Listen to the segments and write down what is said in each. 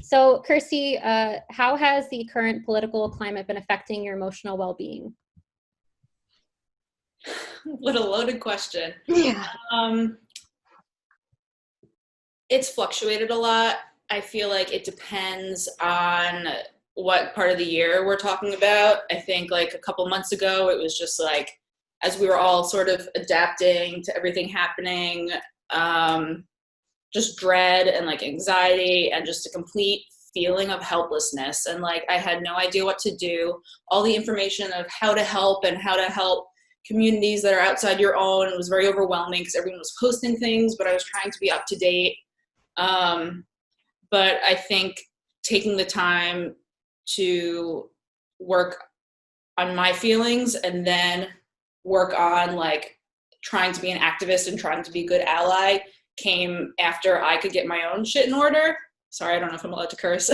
So, Kjersti, how has the current political climate been affecting your emotional well-being? What a loaded question. Yeah. It's fluctuated a lot. I feel like it depends on what part of the year we're talking about. I think like a couple months ago, it was just like, as we were all sort of adapting to everything happening, just dread and like anxiety and just a complete feeling of helplessness. And like, I had no idea what to do. All the information of how to help and how to help communities that are outside your own was very overwhelming because everyone was posting things, but I was trying to be up to date. But I think taking the time to work on my feelings and then work on like trying to be an activist and trying to be a good ally came after I could get my own shit in order. Sorry, I don't know if I'm allowed to curse.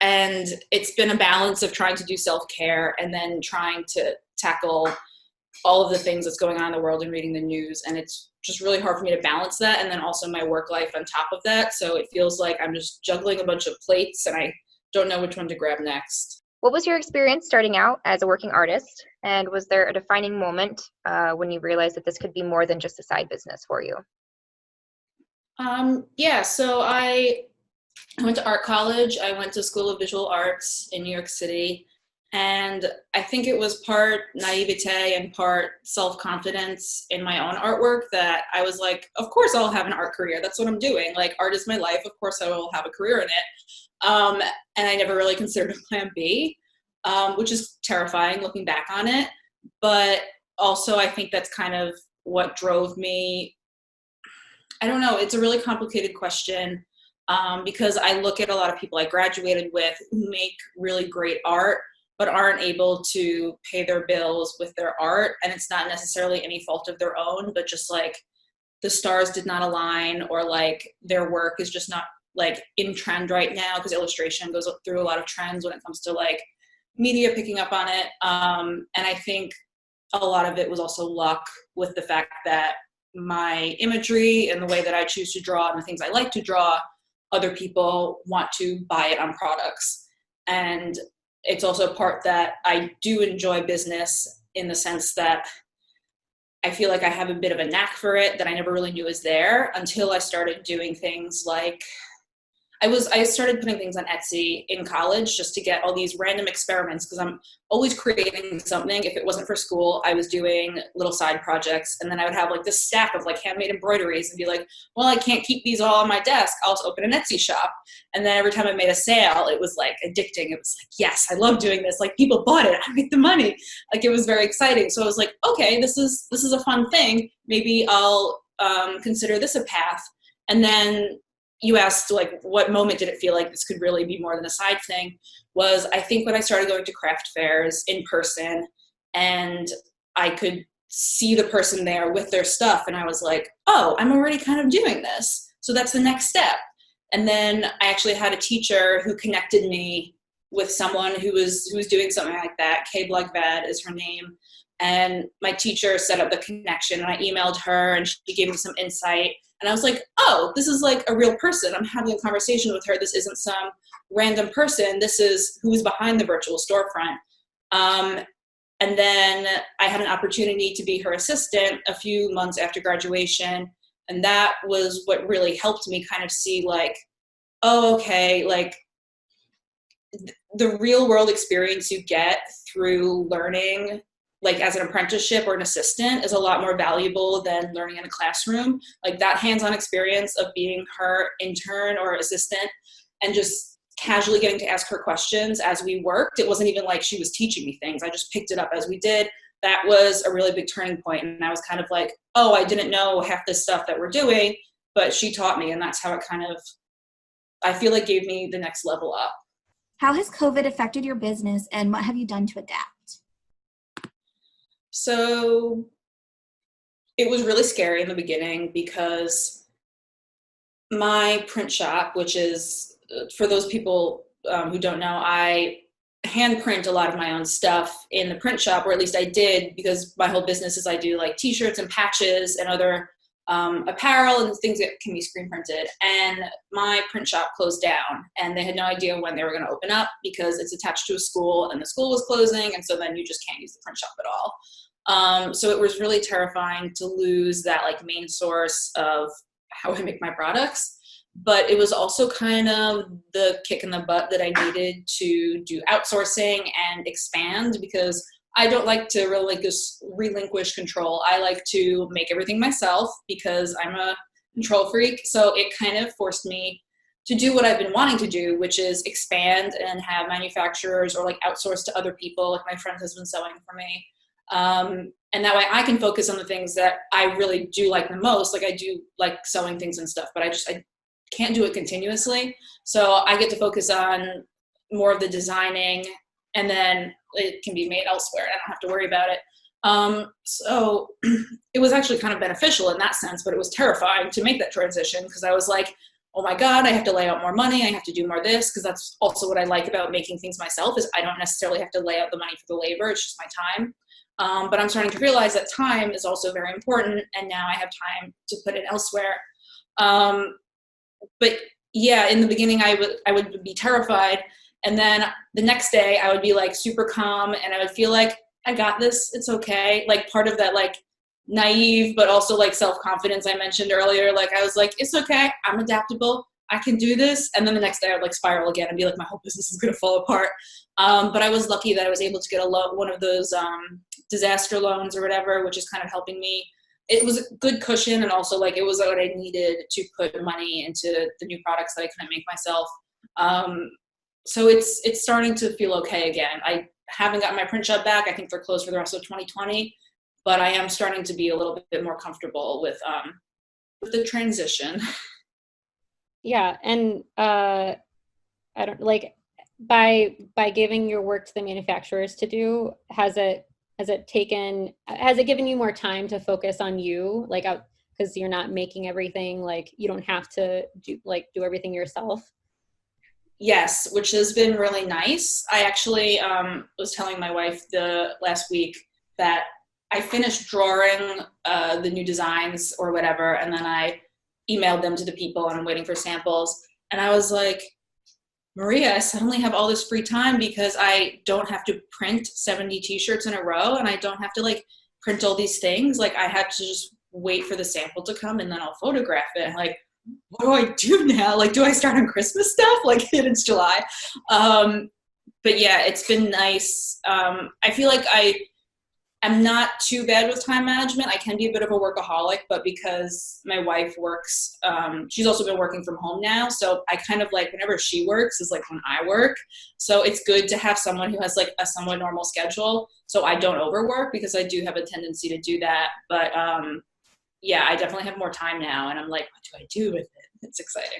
And it's been a balance of trying to do self-care and then trying to tackle all of the things that's going on in the world and reading the news. And it's just really hard for me to balance that. And then also my work life on top of that. So it feels like I'm just juggling a bunch of plates and I don't know which one to grab next. What was your experience starting out as a working artist? And was there a defining moment when you realized that this could be more than just a side business for you? So I went to art college. I went to School of Visual Arts in New York City. And I think it was part naivete and part self-confidence in my own artwork that I was like, of course I'll have an art career. That's what I'm doing. Like, art is my life. Of course I will have a career in it. And I never really considered a plan B, which is terrifying looking back on it. But also I think that's kind of what drove me. I don't know. It's a really complicated question because I look at a lot of people I graduated with who make really great art, but aren't able to pay their bills with their art. And it's not necessarily any fault of their own, but just like the stars did not align or like their work is just not like in trend right now because illustration goes through a lot of trends when it comes to like media picking up on it. And I think a lot of it was also luck with the fact that my imagery and the way that I choose to draw and the things I like to draw, other people want to buy it on products. And it's also a part that I do enjoy business in the sense that I feel like I have a bit of a knack for it that I never really knew was there until I started doing things like I started putting things on Etsy in college just to get all these random experiments because I'm always creating something. If it wasn't for school, I was doing little side projects. And then I would have like this stack of like handmade embroideries and be like, well, I can't keep these all on my desk. I'll just open an Etsy shop. And then every time I made a sale, it was like addicting. It was like, yes, I love doing this. Like people bought it. I make the money. Like it was very exciting. So I was like, okay, this is a fun thing. Maybe I'll consider this a path. And then you asked like what moment did it feel like this could really be more than a side thing was I think when I started going to craft fairs in person and I could see the person there with their stuff and I was like, oh, I'm already kind of doing this. So that's the next step. And then I actually had a teacher who connected me with someone who was doing something like that. Kay Blugvad is her name. And my teacher set up the connection and I emailed her and she gave me some insight. And I was like, oh, this is like a real person. I'm having a conversation with her. This isn't some random person. This is who's behind the virtual storefront. And then I had an opportunity to be her assistant a few months after graduation. And that was what really helped me kind of see like, oh, okay, like the real world experience you get through learning like as an apprenticeship or an assistant is a lot more valuable than learning in a classroom. Like that hands-on experience of being her intern or assistant and just casually getting to ask her questions as we worked. It wasn't even like she was teaching me things. I just picked it up as we did. That was a really big turning point. And I was kind of like, oh, I didn't know half this stuff that we're doing, but she taught me. And that's how it kind of, I feel like gave me the next level up. How has COVID affected your business and what have you done to adapt? So it was really scary in the beginning because my print shop, which is, for those people who don't know, I hand print a lot of my own stuff in the print shop, or at least I did because my whole business is I do like t-shirts and patches and other apparel and things that can be screen printed. And my print shop closed down, and they had no idea when they were going to open up because it's attached to a school and the school was closing. And so then you just can't use the print shop at all. So it was really terrifying to lose that like main source of how I make my products. But it was also kind of the kick in the butt that I needed to do outsourcing and expand, because I don't like to relinquish control. I like to make everything myself because I'm a control freak. So it kind of forced me to do what I've been wanting to do, which is expand and have manufacturers or like outsource to other people. Like my friend has been sewing for me. And that way I can focus on the things that I really do like the most. Like I do like sewing things and stuff, but I can't do it continuously. So I get to focus on more of the designing, and then it can be made elsewhere. I don't have to worry about it. So it was actually kind of beneficial in that sense, but it was terrifying to make that transition because I was like, oh my God, I have to lay out more money. I have to do more of this, because that's also what I like about making things myself is I don't necessarily have to lay out the money for the labor. It's just my time. But I'm starting to realize that time is also very important, and now I have time to put it elsewhere. But yeah, in the beginning, I would be terrified. And then the next day I would be like super calm, and I would feel like I got this. It's okay. Like part of that, like naive, but also like self-confidence I mentioned earlier. Like I was like, it's okay. I'm adaptable. I can do this. And then the next day I would like spiral again and be like, my whole business is going to fall apart. But I was lucky that I was able to get one of those disaster loans or whatever, which is kind of helping me. It was a good cushion, and also like it was what I needed to put money into the new products that I couldn't make myself. So it's starting to feel okay again. I haven't gotten my print shop back. I think they're closed for the rest of 2020, but I am starting to be a little bit more comfortable with the transition. Yeah, and I don't like by giving your work to the manufacturers to do, has it given you more time to focus on you, like out, because you're not making everything, like you don't have to do everything yourself? Yes, which has been really nice. I actually was telling my wife last week that I finished drawing the new designs or whatever, and then I emailed them to the people, and I'm waiting for samples. And I was like, Maria, I suddenly have all this free time because I don't have to print 70 t-shirts in a row, and I don't have to like print all these things. Like I had to just wait for the sample to come, and then I'll photograph it. And like, what do I do now? Like, do I start on Christmas stuff? Like it's July. But yeah, it's been nice. I feel like I'm not too bad with time management. I can be a bit of a workaholic, but because my wife works, she's also been working from home now. So I kind of like whenever she works is like when I work. So it's good to have someone who has like a somewhat normal schedule, so I don't overwork, because I do have a tendency to do that. But yeah, I definitely have more time now, and I'm like, what do I do with it? It's exciting.